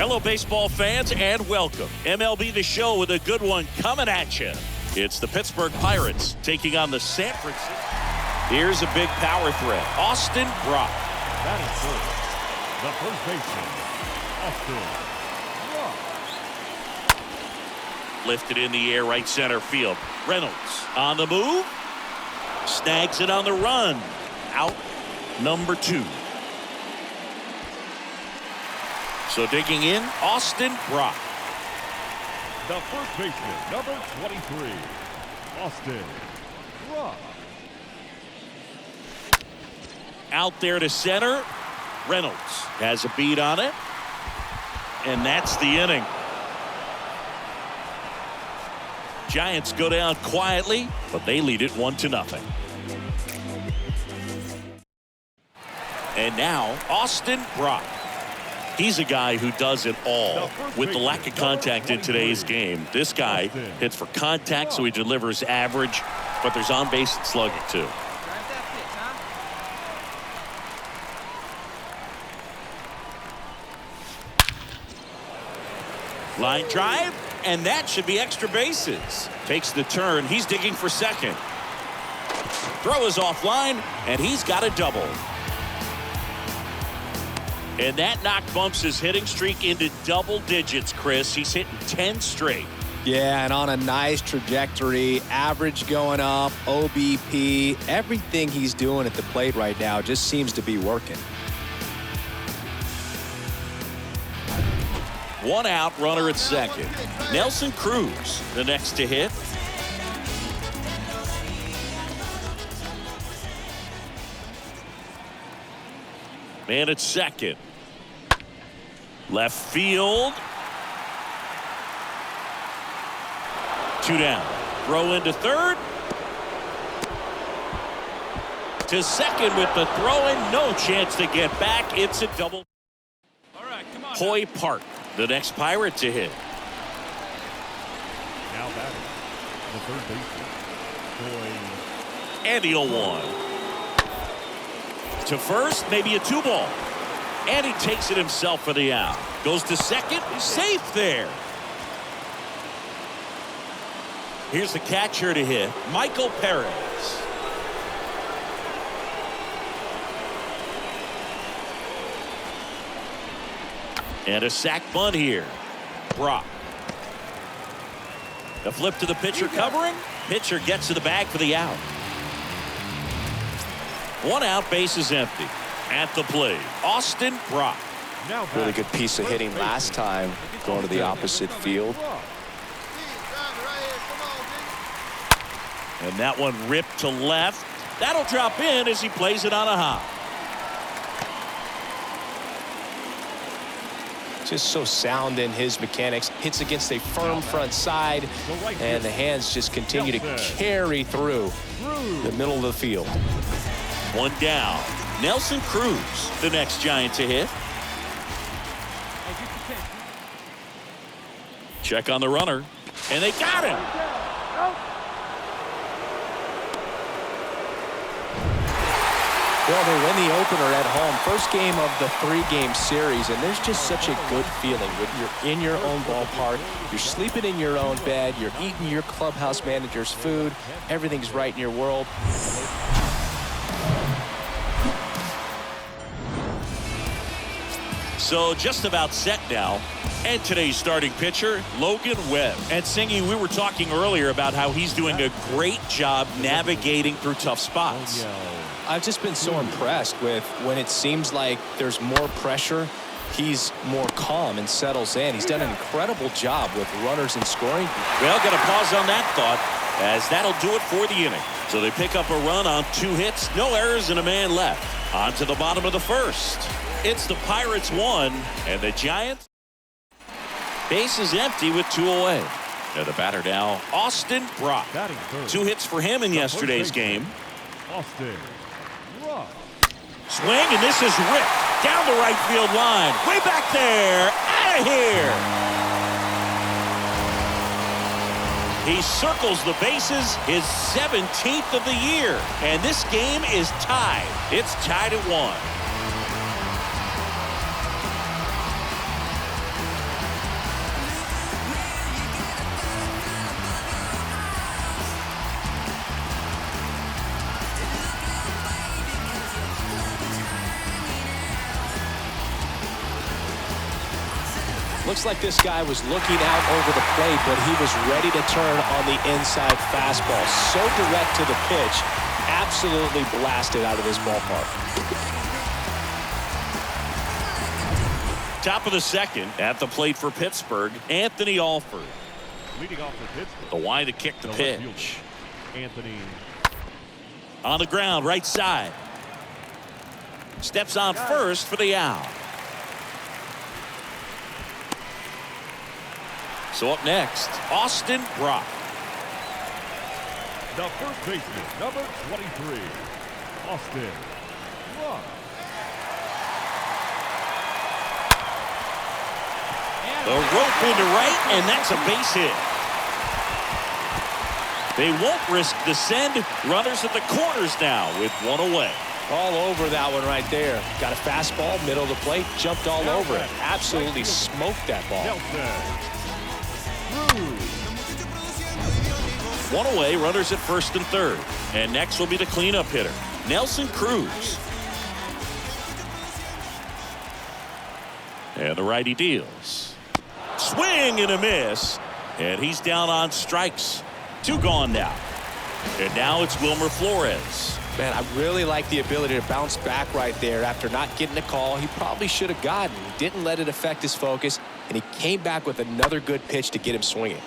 Hello, baseball fans, and welcome. MLB The Show with a good one coming at you. It's the Pittsburgh Pirates taking on the San Francisco. Here's a big power threat. Austin Brock. That is first. The first baseman, Austin Brock. Lifted in the air, right center field. Reynolds on the move. Snags it on the run. Out number 2. So digging in, Austin Brock. The first baseman, number 23, Austin Brock. Out there to center. Reynolds has a beat on it. And that's the inning. Giants go down quietly, but they lead it 1-0. And now, Austin Brock. He's a guy who does it all. With the lack of contact in today's game, this guy hits for contact, so he delivers average, but there's on-base and slugging, too. Line drive, and that should be extra bases. Takes the turn. He's digging for second. Throw is offline, and he's got a double. And that knock bumps his hitting streak into double digits, Chris. He's hitting 10 straight. Yeah, and on a nice trajectory. Average going up, OBP. Everything he's doing at the plate right now just seems to be working. 1 out, runner at second. Nelson Cruz, the next to hit. Man at second. Left field. 2 down. Throw into third. To second with the throw in. No chance to get back. It's a double. All right, come on. Hoy Park, the next Pirate to hit. Now batting, the third baseman, Hoy. And the 0-1. To first, maybe a 2-ball. And he takes it himself for the out. Goes to second, safe there. Here's the catcher to hit, Michael Perez. And a sac bunt here. Brock. The flip to the pitcher covering. Pitcher gets to the bag for the out. 1 out, base is empty. At the plate, Austin Brock. Really good piece of hitting last time, going to the opposite field. And that one ripped to left. That'll drop in as he plays it on a hop. Just so sound in his mechanics. Hits against a firm front side, and the hands just continue to carry through the middle of the field. 1 down. Nelson Cruz, the next Giant to hit. Check on the runner, and they got him. Well, they win the opener at home. First game of the 3-game series, and there's just such a good feeling when you're in your own ballpark. You're sleeping in your own bed. You're eating your clubhouse manager's food. Everything's right in your world. So just about set now. And today's starting pitcher, Logan Webb. And Singy, we were talking earlier about how he's doing a great job navigating through tough spots. I've just been so impressed with when it seems like there's more pressure, he's more calm and settles in. He's done an incredible job with runners in scoring. Well, got to pause on that thought, as that'll do it for the inning. So they pick up a run on 2 hits, no errors, and a man left. On to the bottom of the first. It's the Pirates 1, and the Giants. Base is empty with 2 away. Now the batter now, Austin Brock. 2 hits for him in yesterday's game. Austin Brock. Swing, and this is ripped down the right field line. Way back there. Out of here. He circles the bases, his 17th of the year. And this game is tied. It's tied at 1. Looks like this guy was looking out over the plate, but he was ready to turn on the inside fastball. So direct to the pitch. Absolutely blasted out of this ballpark. Top of the second, at the plate for Pittsburgh, Anthony Alford. Leading off for Pittsburgh. The Y to kick the pitch. Anthony. On the ground, right side. Steps on first for the out. So up next, Austin Brock. The first baseman, number 23, Austin Brock. The rope into right, and that's a base hit. They won't risk the send. Runners at the corners now with one away. All over that one right there. Got a fastball, middle of the plate, jumped all over it. Absolutely smoked that ball. One away, runners at first and third. And next will be the cleanup hitter, Nelson Cruz. And the righty deals. Swing and a miss. And he's down on strikes. 2 gone now. And now it's Wilmer Flores. Man, I really like the ability to bounce back right there after not getting a call he probably should have gotten. He didn't let it affect his focus, and he came back with another good pitch to get him swinging.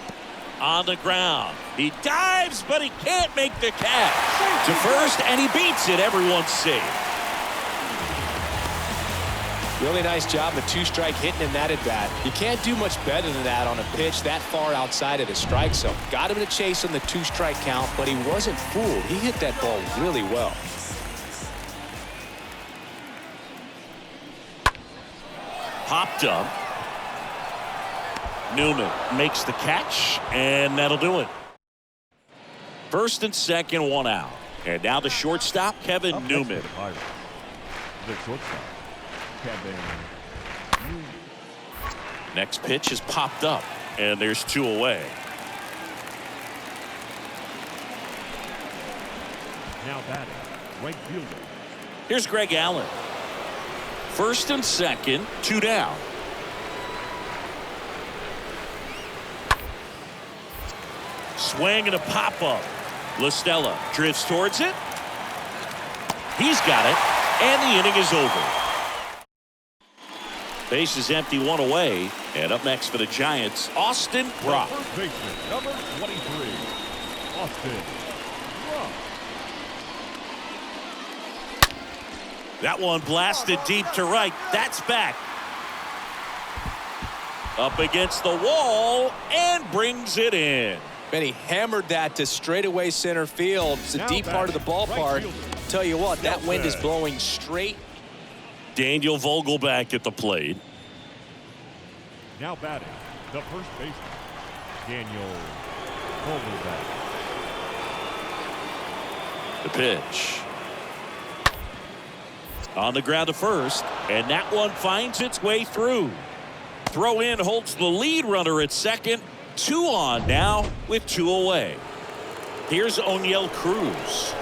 On the ground. He dives, but he can't make the catch. To first, and he beats it. Everyone's safe. Really nice job of 2-strike hitting in that at bat. You can't do much better than that on a pitch that far outside of the strike zone. Got him to chase on the 2-strike count, but he wasn't fooled. He hit that ball really well. Popped up. Newman makes the catch, and that'll do it. First and second, 1 out. And now the shortstop, Kevin Newman. The shortstop, Kevin Newman. Next pitch is popped up, and there's 2 away. Now batting, right fielder. Here's Greg Allen. First and second, 2 down. Swing and a pop-up. LaStella drifts towards it. He's got it, and the inning is over. Base is empty, 1 away. And up next for the Giants, Austin Brock. First baseman, number 23, Austin Brock. That one blasted deep to right. That's back. Up against the wall and brings it in. And he hammered that to straightaway center field. It's a deep part of the ballpark. Tell you what, that wind is blowing straight. Daniel Vogelback at the plate. Now batting, the first baseman, Daniel Vogelback. The pitch. On the ground to first, and that one finds its way through. Throw in holds the lead runner at second. 2 on now with 2 away. Here's Oneil Cruz.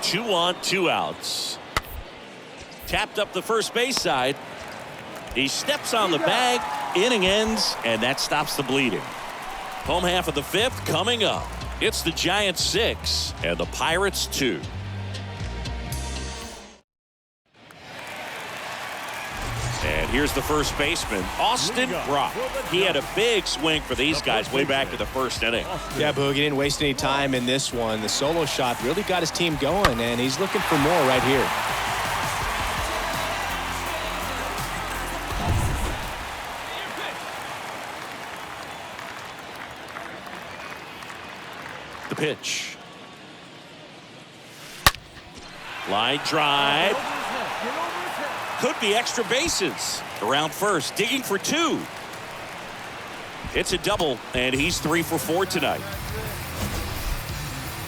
Two on, 2 outs. Tapped up the first base side. He steps on the bag. Inning ends, and that stops the bleeding. Home half of the 5th coming up. It's the Giants 6 and the Pirates 2. And here's the first baseman, Austin Brock. He had a big swing for these guys way back in the first inning. Yeah, Boog, he didn't waste any time in this one. The solo shot really got his team going, and he's looking for more right here. The pitch. Line drive. Could be extra bases. Around first, digging for 2. It's a double, and he's 3 for 4 tonight.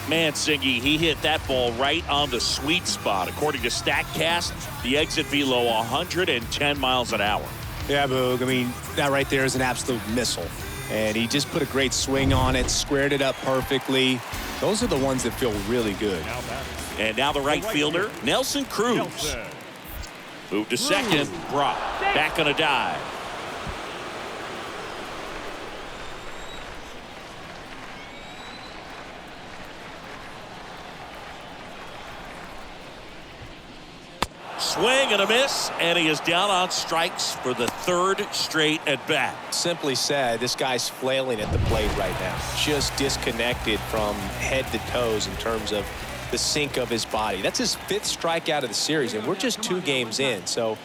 Man, Singy, he hit that ball right on the sweet spot. According to StatCast, the exit velo 110 miles an hour. Yeah, Boog, I mean, that right there is an absolute missile. And he just put a great swing on it, squared it up perfectly. Those are the ones that feel really good. And now the right fielder, Nelson Cruz. Move to second. Brock back on a dive. Swing and a miss, and he is down on strikes for the third straight at bat. Simply said, this guy's flailing at the plate right now. Just disconnected from head to toes in terms of the sink of his body. That's his 5th strikeout of the series, and we're just 2 games in. So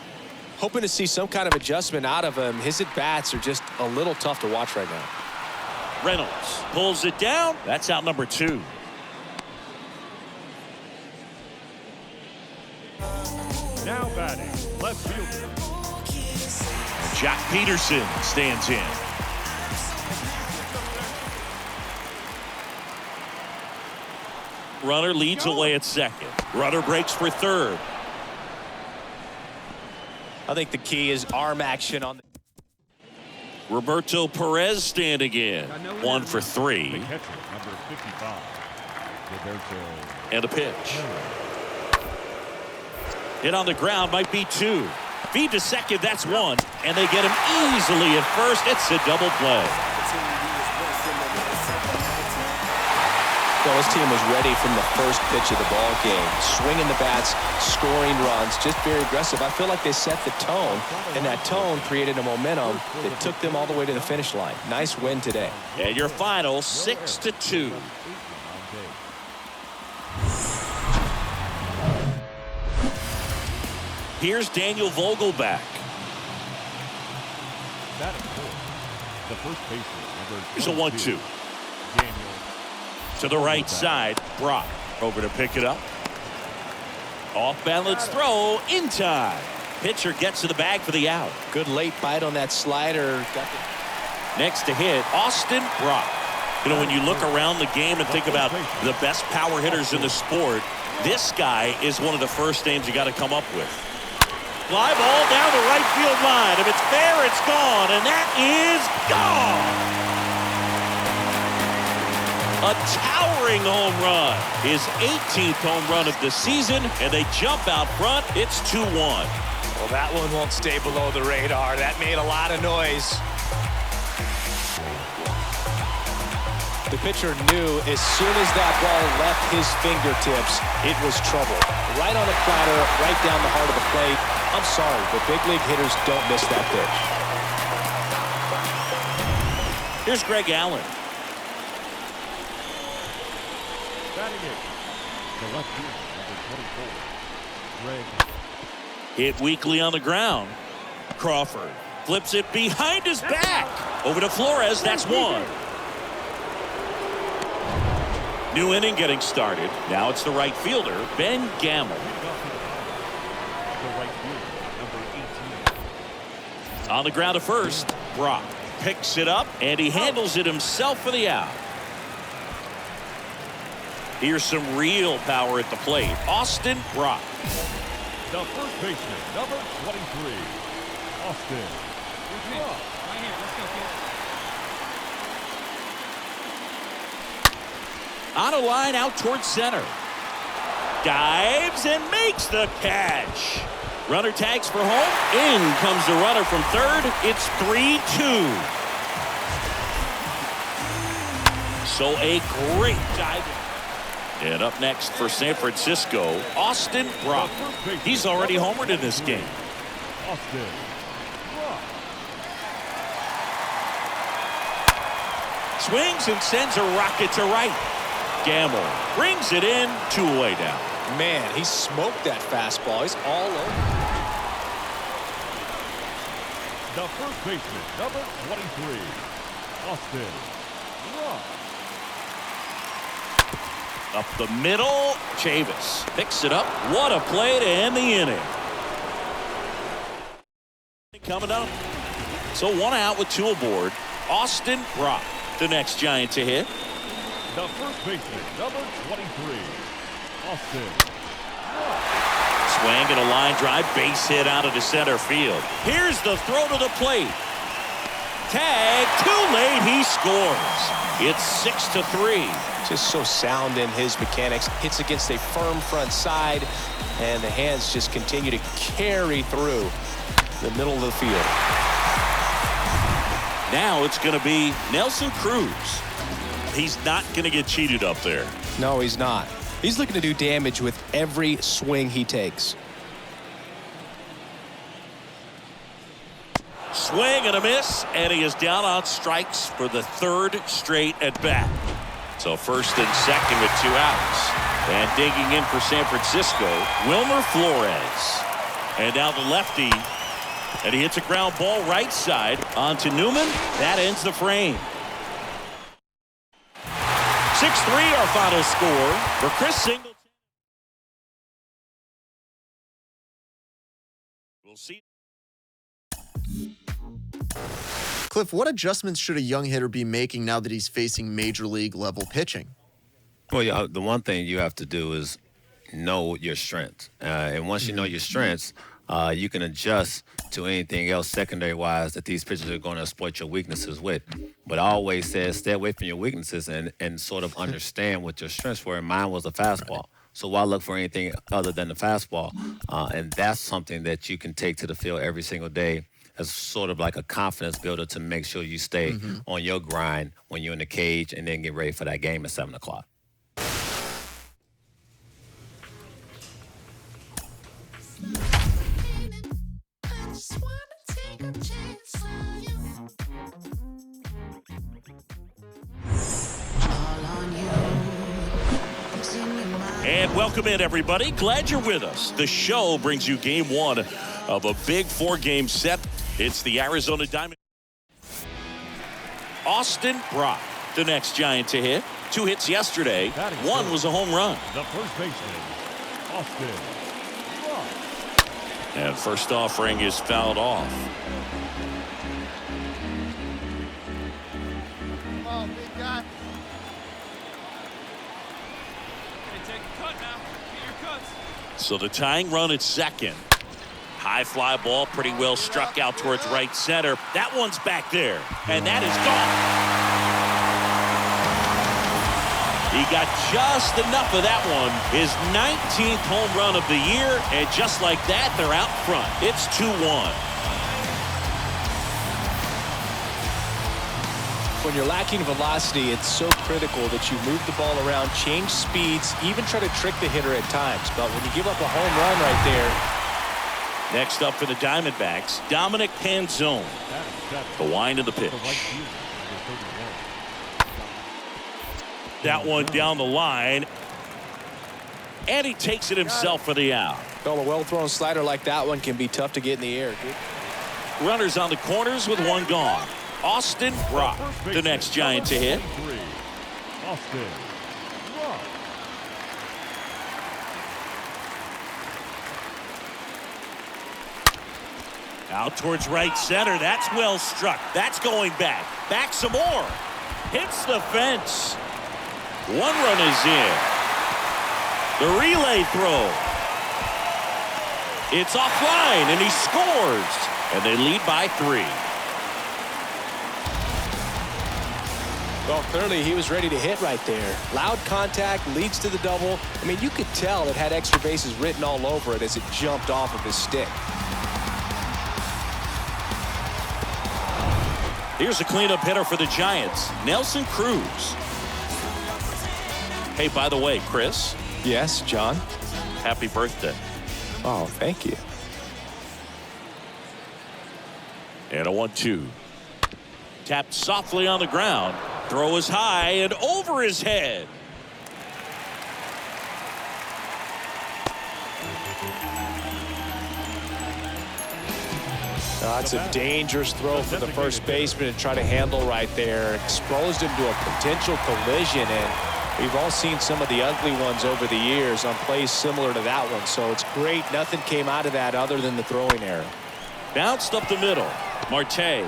hoping to see some kind of adjustment out of him. His at-bats are just a little tough to watch right now. Reynolds pulls it down. That's out number 2. Now batting, left fielder. Jack Peterson stands in. Runner leads away at second. Runner breaks for third. I think the key is arm action on the Roberto Perez standing in. 1 for 3. The catcher, number 55. Roberto. And a pitch. Hit on the ground, might be 2. Feed to second, that's 1. And they get him easily at first. It's a double play. Well, his team was ready from the first pitch of the ball game. Swinging the bats, scoring runs, just very aggressive. I feel like they set the tone, and that tone created a momentum that took them all the way to the finish line. Nice win today. And your final 6-2. Here's Daniel Vogelback. The first baseman, number Here's a 1-2. Daniel. To the right side, Brock over to pick it up. Off balance throw in time. Pitcher gets to the bag for the out. Good late bite on that slider. Next to hit, Austin Brock. You know, when you look around the game and think about the best power hitters in the sport, this guy is one of the first names you got to come up with. Fly ball down the right field line. If it's fair, it's gone, and that is gone. A towering home run. His 18th home run of the season, and they jump out front. It's 2-1. Well, that one won't stay below the radar. That made a lot of noise. The pitcher knew as soon as that ball left his fingertips, it was trouble. Right on the platter, right down the heart of the plate. I'm sorry, but big league hitters don't miss that pitch. Here's Greg Allen. Batting it. The left fielder, number 24. Greg. Hit weakly on the ground. Crawford flips it behind his back. Over to Flores, that's 1. New inning getting started. Now it's the right fielder, Ben Gamble. The right fielder, number 18. On the ground to first, Brock picks it up, and he handles it himself for the out. Here's some real power at the plate. Austin Brock. The first baseman, number 23. Austin Brock. Right here, let's go, kid. On a line out towards center. Dives and makes the catch. Runner tags for home. In comes the runner from third. It's 3-2. So a great dive. And up next for San Francisco, Austin Brock. He's already homered in this game. Austin Brock. Swings and sends a rocket to right. Gamble brings it in, 2 away down. Man, he smoked that fastball. He's all over. The first baseman, number 23. Austin Brock. Up the middle, Chavis picks it up. What a play to end the inning. Coming up. So 1 out with 2 aboard. Austin Brock, the next Giant to hit. The first baseman, number 23. Austin Brock. Swing and a line drive, base hit out of the center field. Here's the throw to the plate. Tag, too late, he scores. It's 6-3. Just so sound in his mechanics. Hits against a firm front side, and the hands just continue to carry through the middle of the field. Now it's going to be Nelson Cruz. He's not going to get cheated up there. No, he's not. He's looking to do damage with every swing he takes. Swing and a miss, and he is down on strikes for the third straight at bat. So first and second with 2 outs. And digging in for San Francisco, Wilmer Flores. And now the lefty. And he hits a ground ball right side onto Newman. That ends the frame. 6-3 our final score for Chris Singleton. We'll see. Cliff, what adjustments should a young hitter be making now that he's facing major league level pitching? Well, yeah, the one thing you have to do is know your strengths. And once you know your strengths, you can adjust to anything else secondary-wise that these pitchers are going to exploit your weaknesses with. But I always said stay away from your weaknesses and sort of understand what your strengths were. And mine was the fastball. So why look for anything other than the fastball? And that's something that you can take to the field every single day as sort of like a confidence builder to make sure you stay on your grind when you're in the cage and then get ready for that game at 7 o'clock. And welcome in, everybody. Glad you're with us. The show brings you game 1 of a big 4-game set. It's the Arizona Diamondbacks. Austin Brock, the next Giant to hit. 2 hits yesterday. One was a home run. The first baseman, Austin Brock. And first offering is fouled off. Come on, big guy. So the tying run at second. High fly ball, pretty well struck out towards right center. That one's back there, and that is gone. He got just enough of that one. His 19th home run of the year, and just like that, they're out front. It's 2-1. When you're lacking velocity, it's so critical that you move the ball around, change speeds, even try to trick the hitter at times. But when you give up a home run right there. Next up for the Diamondbacks, Dominic Panzone. The wind of the pitch. That one down the line. And he takes it himself for the out. Well, a well-thrown slider like that one can be tough to get in the air. Runners on the corners with one gone. Austin Brock, the next Giant to hit. Austin Brock. Out towards right center. That's well struck. That's going back. Back some more. Hits the fence. 1 run is in. The relay throw. It's offline, and he scores. And they lead by 3. Well, clearly he was ready to hit right there. Loud contact leads to the double. I mean, you could tell it had extra bases written all over it as it jumped off of his stick. Here's a cleanup hitter for the Giants, Nelson Cruz. Hey, by the way, Chris. Yes, John. Happy birthday. Oh, thank you. And a 1-2. Tapped softly on the ground. Throw is high and over his head. That's a dangerous throw for the first baseman to try to handle right there. Exposed him to a potential collision, and we've all seen some of the ugly ones over the years on plays similar to that one. So it's great. Nothing came out of that other than the throwing error. Bounced up the middle. Marte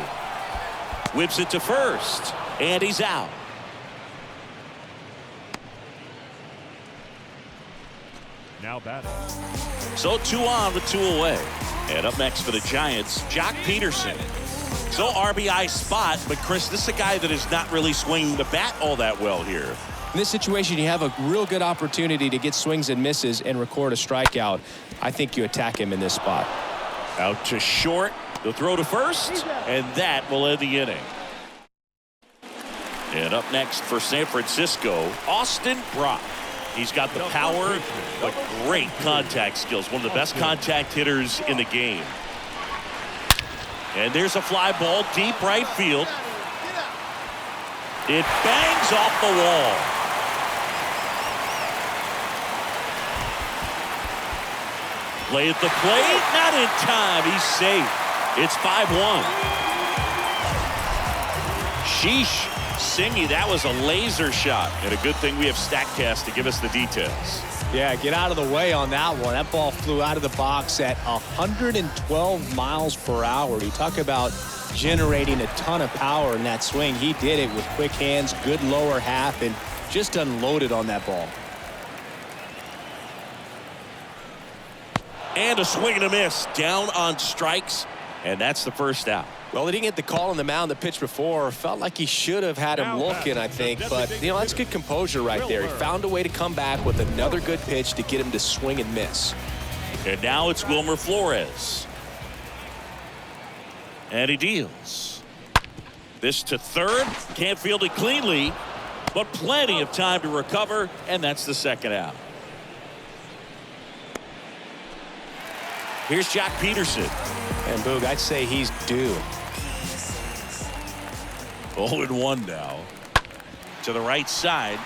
whips it to first, and he's out. Now batting. So 2 on with 2 away. And up next for the Giants, Jock Peterson. So RBI spot, but Chris, this is a guy that is not really swinging the bat all that well here. In this situation, you have a real good opportunity to get swings and misses and record a strikeout. I think you attack him in this spot. Out to short. The throw to first, and that will end the inning. And up next for San Francisco, Austin Brock. He's got the power, but great contact skills. One of the best contact hitters in the game. And there's a fly ball deep right field. It bangs off the wall. Play at the plate, not in time. He's safe. It's 5-1. Sheesh. Singy, that was a laser shot. And a good thing we have StatCast to give us the details. Yeah, get out of the way on that one. That ball flew out of the box at 112 miles per hour. You talk about generating a ton of power in that swing. He did it with quick hands, good lower half, and just unloaded on that ball. And a swing and a miss. Down on strikes. And that's the first out. Well, he didn't get the call on the mound the pitch before. Felt like he should have had him looking, I think. But, you know, that's good composure right there. He found a way to come back with another good pitch to get him to swing and miss. And now it's Wilmer Flores. And he deals. This to third. Can't field it cleanly, but plenty of time to recover. And that's the second out. Here's Jock Peterson. And Boog, I'd say he's due. 0-1 now. To the right side.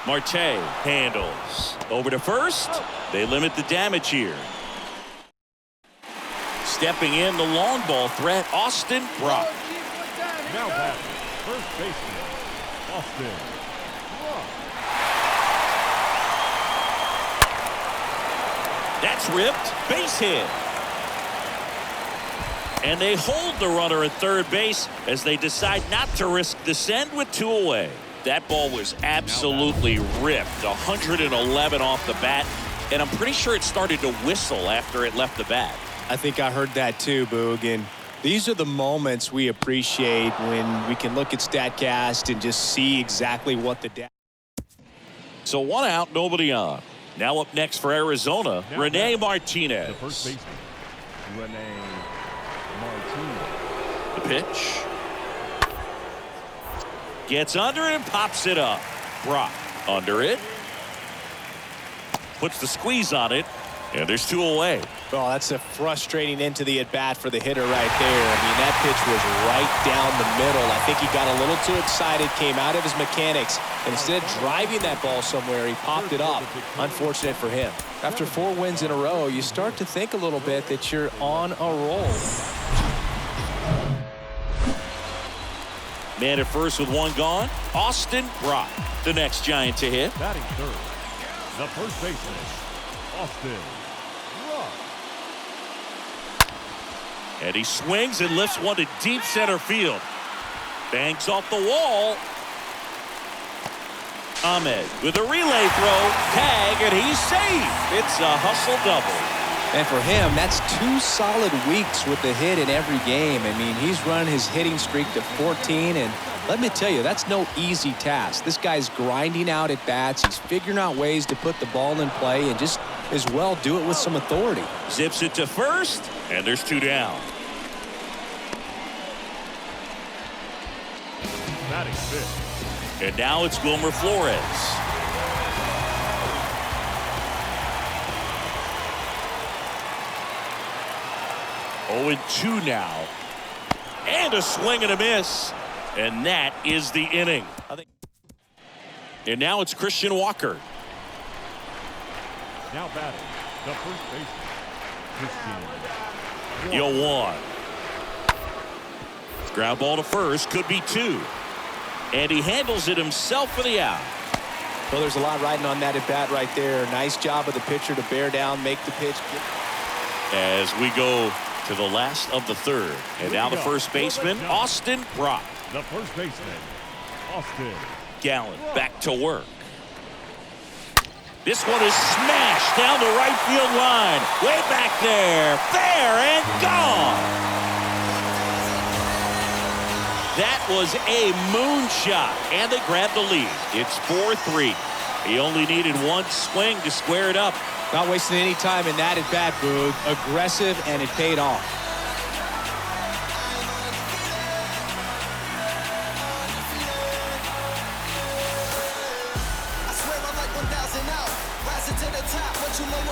Marte handles. Over to first. They limit the damage here. Stepping in, the long ball threat, Austin Brock. Now batting, first baseman, Austin Brock. That's ripped. Base hit. And they hold the runner at third base as they decide not to risk the send with 2 away. That ball was absolutely ripped. 111 off the bat. And I'm pretty sure it started to whistle after it left the bat. I think I heard that too, Boog. And these are the moments we appreciate when we can look at StatCast and just see exactly what the data. So 1 out, nobody on. Now up next for Arizona, Rene Martinez. The first baseman, Rene Martinez. The pitch. Gets under it and pops it up. Brock under it. Puts the squeeze on it. And there's 2 away. Oh, that's a frustrating end to the at-bat for the hitter right there. I mean, that pitch was right down the middle. I think he got a little too excited, came out of his mechanics, and instead of driving that ball somewhere, he popped it up. Unfortunate for him. After 4 wins in a row, you start to think a little bit that you're on a roll. Man at first with 1 gone. Austin Brock, the next Giant to hit. Batting third, the first baseman, Austin Brock. And he swings and lifts one to deep center field. Bangs off the wall. Ahmed with a relay throw. Tag, and he's safe. It's a hustle double. And for him, that's 2 solid weeks with the hit in every game. I mean, he's run his hitting streak to 14, and let me tell you, that's no easy task. This guy's grinding out at bats. He's figuring out ways to put the ball in play and just as well do it with some authority. Zips it to first, and there's 2 down. Batting fifth. And now it's Wilmer Flores. Oh, and 2 now. And a swing and a miss. And that is the inning. And now it's Christian Walker. Now batting, the first baseman, Christian. 0-1. Ground ball to first, could be 2. And he handles it himself for the out. Well, there's a lot riding on that at bat right there. Nice job of the pitcher to bear down, make the pitch. As we go to the last of the third. And now the first baseman, Austin Brock. The first baseman, Austin Gallen back to work. This one is smashed down the right field line. Way back there. Fair and gone. That was a moonshot, and they grabbed the lead. It's 4-3. He only needed one swing to square it up. Not wasting any time in that at bat, Boog. Aggressive, and it paid off.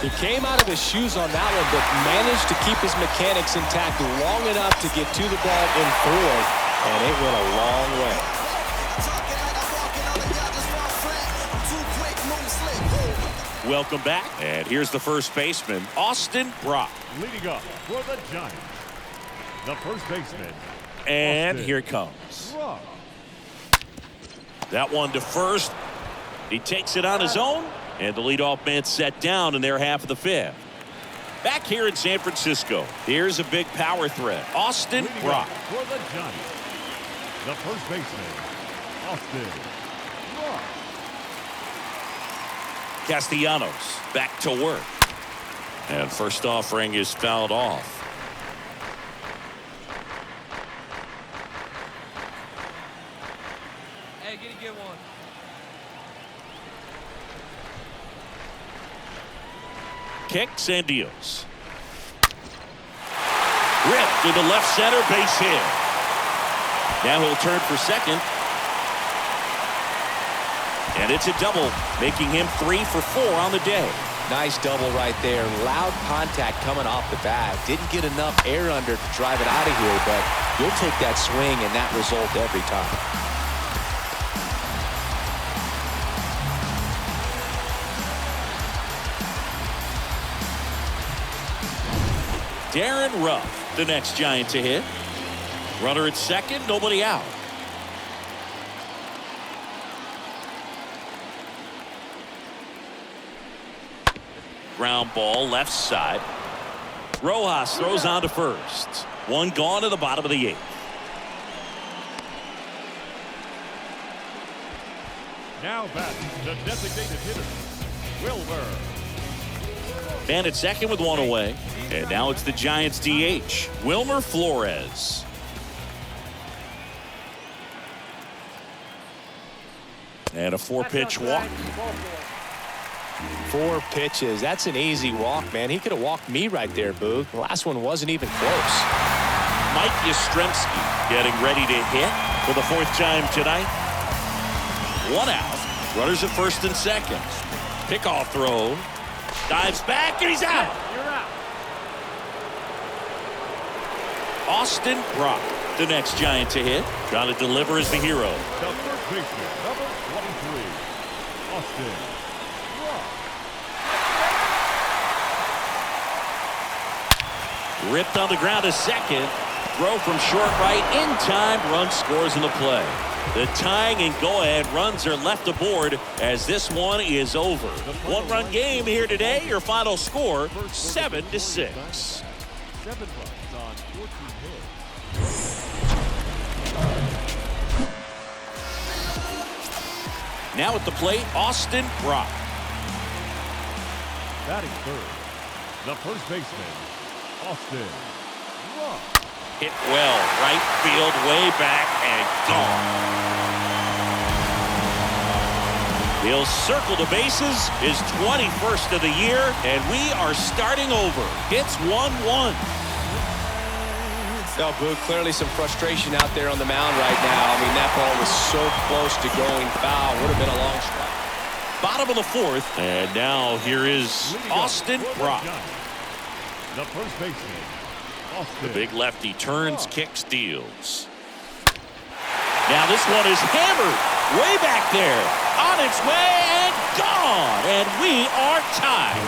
He came out of his shoes on that one, but managed to keep his mechanics intact long enough to get to the ball and through it, and it went a long way. Welcome back, and here's the first baseman, Austin Brock. Leading up for the Giants, the first baseman. And Austin here it comes. Brock. That one to first. He takes it on his own, and the leadoff man set down in their half of the fifth. Back here in San Francisco, here's a big power threat, Austin Leading Brock. up for the Giants, the first baseman, Austin Brock. Castellanos back to work. And first offering is fouled off. Hey, get one. Kicks and deals. Ripped to the left center, base hit. Now he'll turn for second. And it's a double, making him 3 for 4 on the day. Nice double right there. Loud contact coming off the bat. Didn't get enough air under to drive it out of here, but you'll take that swing and that result every time. Darren Ruff, the next Giant to hit. Runner at second, nobody out. Ground ball left side. Rojas throws on to first. One gone to the bottom of the 8th. Now batting the designated hitter, Wilbur. Man at second with one away. And now it's the Giants DH, Wilmer Flores. And a 4-pitch walk. 4 pitches. That's an easy walk, man. He could have walked me right there, Boog. The last one wasn't even close. Mike Yastrzemski getting ready to hit for the 4th time tonight. 1 out. Runners at first and second. Pickoff throw. Dives back and he's out. You're out. Austin Brock, the next Giant to hit. Trying to deliver as the hero. The first baseman, number 23, Austin Brock. Ripped on the ground to second. Throw from short right in time. Run scores in the play. The tying and go-ahead runs are left aboard as this one is over. 1-run game here today. Your final score, 7-6. 7 runs on 14 hits. Now at the plate, Austin Brock. Batting third, the first baseman, Austin Brock. Hit well, right field, way back, and gone. He'll circle the bases, his 21st of the year, and we are starting over. It's 1-1. No, Boog, clearly some frustration out there on the mound right now. I mean, that ball was so close to going foul. Would have been a long strike. Bottom of the 4th, and now here is Austin Brock. The first baseman, Austin. The big lefty turns, kicks, deals. Now this one is hammered way back there, on its way and gone, and we are tied.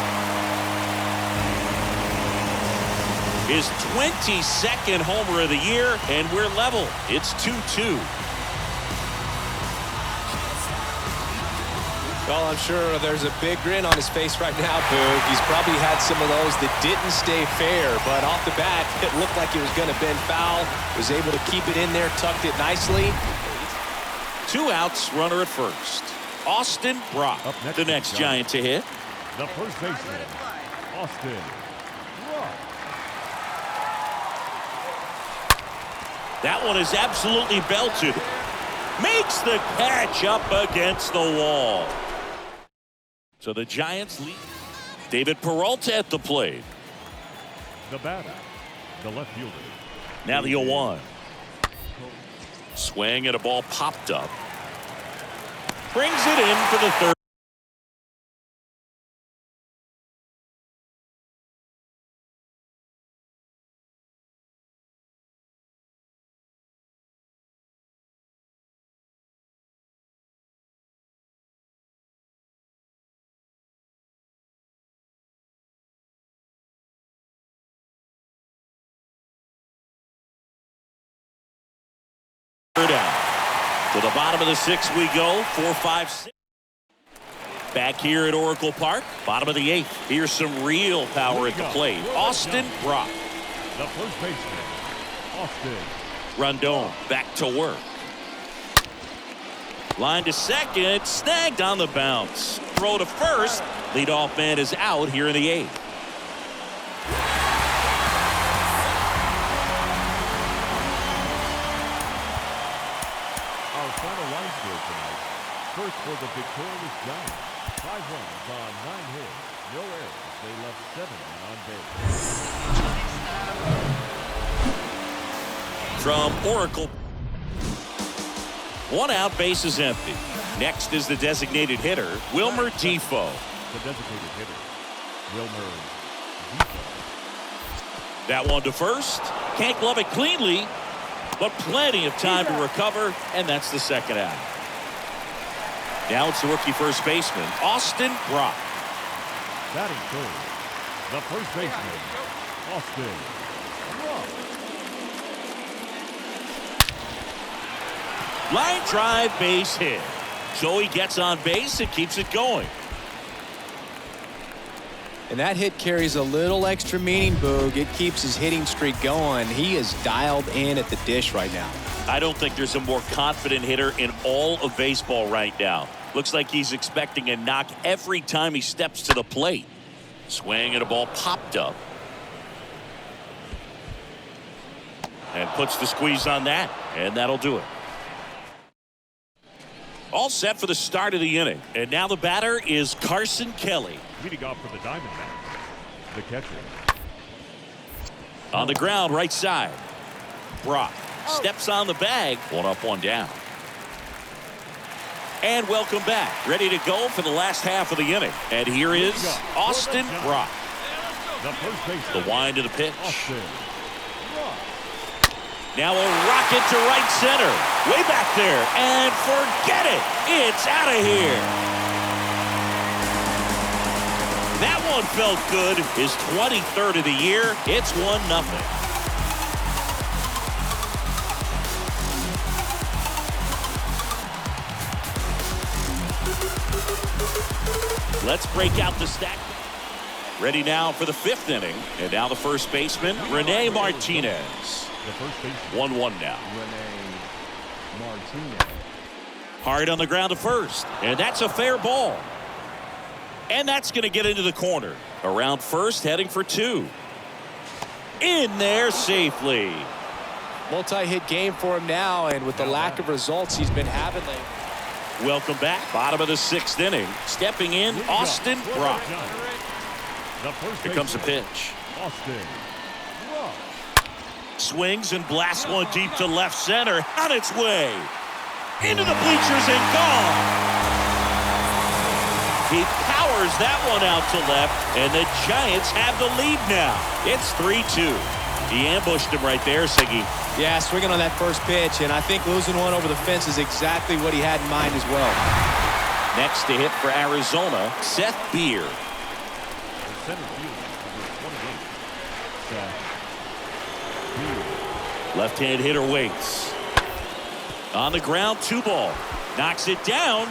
His 22nd homer of the year, and we're level. It's 2-2. Well, I'm sure there's a big grin on his face right now, Boog. He's probably had some of those that didn't stay fair, but off the bat, it looked like it was going to bend foul. Was able to keep it in there, tucked it nicely. 2 outs, runner at first. Austin Brock, the next Giant to hit. The first baseman, Austin Brock. That one is absolutely belted. Makes the catch up against the wall. So the Giants lead. David Peralta at the plate. The batter, the left fielder. Now the 0-1. Swing and a ball popped up. Brings it in for the third. Down. To the bottom of the 6th we go. 4, 5, 6. Back here at Oracle Park. Bottom of the 8th. Here's some real power at the plate. Austin Brock. The first baseman, Austin. Rondon back to work. Line to second. Snagged on the bounce. Throw to first. Leadoff man is out here in the 8th. Final line score tonight. First for the victorious Giants. 5 runs on 9 hits. No errors. They left 7 on base. From Oracle. 1 out, base is empty. Next is the designated hitter, Wilmer Defoe. The designated hitter, Wilmer Defoe. That one to first. Can't glove it cleanly, but plenty of time to recover, and that's the 2nd out. Now it's the rookie first baseman, Austin Brock. Batting third, the first baseman, Austin Brock. Line drive, base hit. So he gets on base and keeps it going. And that hit carries a little extra meaning, Boog. It keeps his hitting streak going. He is dialed in at the dish right now. I don't think there's a more confident hitter in all of baseball right now. Looks like he's expecting a knock every time he steps to the plate. Swing and a ball popped up. And puts the squeeze on that, and that'll do it. All set for the start of the inning. And now the batter is Carson Kelly. Leading off for the Diamondbacks, the catcher. On the ground, right side. Brock steps on the bag. 1 up, 1 down. And welcome back. Ready to go for the last half of the inning. And here is Austin Brock. The first baseman, The wind of the pitch. Austin Brock. Now a rocket to right center. Way back there. And forget it. It's out of here. That one felt good. His 23rd of the year. It's 1-0. Let's break out the stack. Ready now for the 5th inning. And now the first baseman, Rene Martinez. The first baseman, 1-1 now. Rene Martinez. Hard on the ground to first. And that's a fair ball. And that's going to get into the corner. Around first, heading for 2. In there safely. Multi-hit game for him now, and with the lack of results he's been having lately. Welcome back. Bottom of the 6th inning. Stepping in, Austin Brock. Here comes a pitch. Austin Brock. Swings and blasts one deep to left center. On its way. Into the bleachers and gone. He powers that one out to left, and the Giants have the lead now. It's 3-2. He ambushed him right there, Siggy. Yeah, swinging on that first pitch, and I think losing one over the fence is exactly what he had in mind as well. Next to hit for Arizona, Seth Beer. The center fielder, number 28, Seth Beer. Left-handed hitter waits. On the ground, 2 ball. Knocks it down.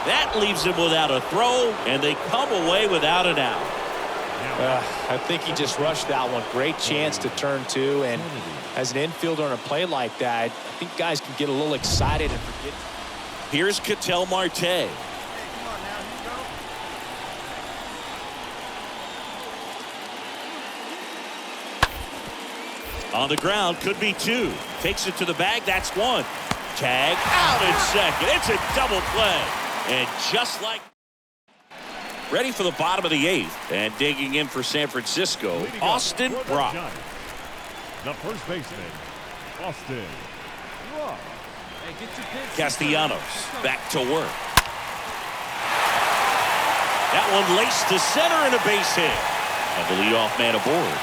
That leaves him without a throw, and they come away without an out. I think he just rushed that one. Great chance to turn 2, and as an infielder on a play like that, I think guys can get a little excited and forget. Here's Ketel Marte. On the ground, could be 2. Takes it to the bag. That's 1. Tag out in second. It's a double play. And just like ready for the bottom of the 8th. And digging in for San Francisco, Austin Brock. The first baseman, Austin Brock. Castellanos back to work. That one laced to center and a base hit. And the leadoff man aboard.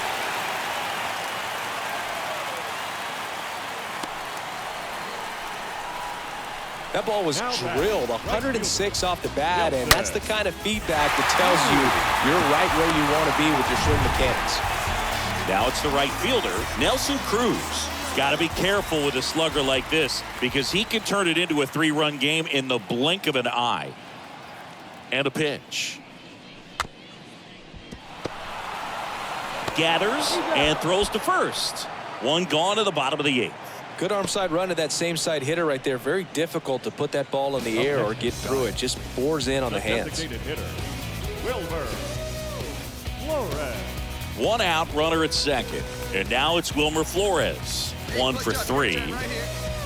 That ball was drilled 106 off the bat, and that's the kind of feedback that tells you you're right where you want to be with your swing mechanics. Now it's the right fielder, Nelson Cruz. Got to be careful with a slugger like this because he can turn it into a 3-run game in the blink of an eye. And a pitch. Gathers and throws to first. One gone to the bottom of the 8th. Good arm side run to that same side hitter right there. Very difficult to put that ball in the air or get through it. Just bores in on the hands. Designated hitter, Wilmer Flores. 1 out, runner at second. And now it's Wilmer Flores. 1 for 3.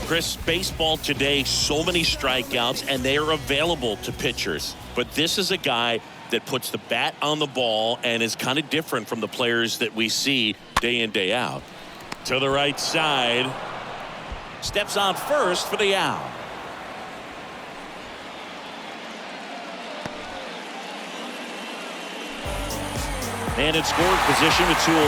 Chris, baseball today, so many strikeouts, and they are available to pitchers. But this is a guy that puts the bat on the ball and is kind of different from the players that we see day in, day out. To the right side. Steps on first for the out. And in scoring position with 2 away.